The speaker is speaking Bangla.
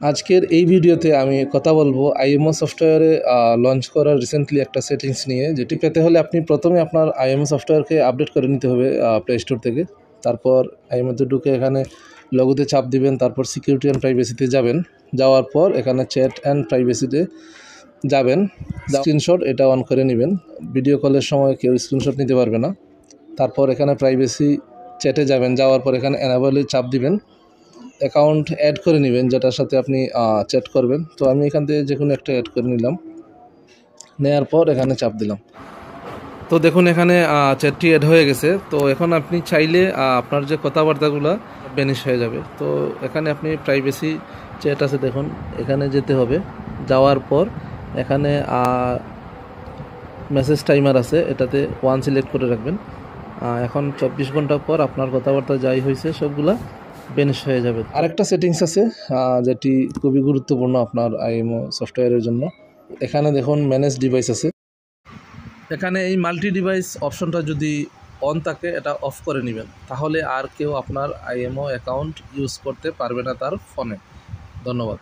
আজকের এই ভিডিওতে আমি কথা বলবো আইএমও সফটওয়্যারে লঞ্চ করা রিসেন্টলি একটা সেটিংস নিয়ে, যেটি পেতে হলে আপনি প্রথমে আপনার আইএমও সফটওয়্যারকে আপডেট করে নিতে হবে প্লে স্টোর থেকে। তারপর আইএমওতে ঢুকে এখানে লগোতে চাপ দিবেন, তারপর সিকিউরিটি অ্যান্ড প্রাইভেসিতে যাবেন। যাওয়ার পর এখানে চ্যাট অ্যান্ড প্রাইভেসিতে যাবেন, স্ক্রিনশট এটা অন করে নেবেন। ভিডিও কলের সময় কেউ স্ক্রিনশট নিতে পারবে না। তারপর এখানে প্রাইভেসি চ্যাটে যাবেন, যাওয়ার পর এখানে এনাবলে চাপ দিবেন। অ্যাকাউন্ট অ্যাড করে নেবেন যেটার সাথে আপনি চ্যাট করবেন। তো আমি এখান থেকে যে কোনো একটা অ্যাড করে নিলাম, নেওয়ার পর এখানে চাপ দিলাম। তো দেখুন এখানে চ্যাটটি অ্যাড হয়ে গেছে। তো এখন আপনি চাইলে আপনার যে কথাবার্তাগুলো বেনিশ হয়ে যাবে। তো এখানে আপনি প্রাইভেসি চ্যাট আছে দেখুন, এখানে যেতে হবে। যাওয়ার পর এখানে মেসেজ টাইমার আছে, এটাতে 1 সিলেক্ট করে রাখবেন। এখন 24 ঘন্টা পর আপনার কথাবার্তা যাই হয়েছে সবগুলা বেনিশ হয়ে যাবে। আরেকটা সেটিংস আছে যেটি খুবই গুরুত্বপূর্ণ আপনার আইএমও সফটওয়্যারের জন্য। এখানে দেখুন ম্যানেজ ডিভাইস আছে, এখানে এই মাল্টি ডিভাইস অপশনটা যদি অন থাকে এটা অফ করে নেবেন, তাহলে আর কেউ আপনার আইএমও অ্যাকাউন্ট ইউজ করতে পারবে না তার ফোনে। ধন্যবাদ।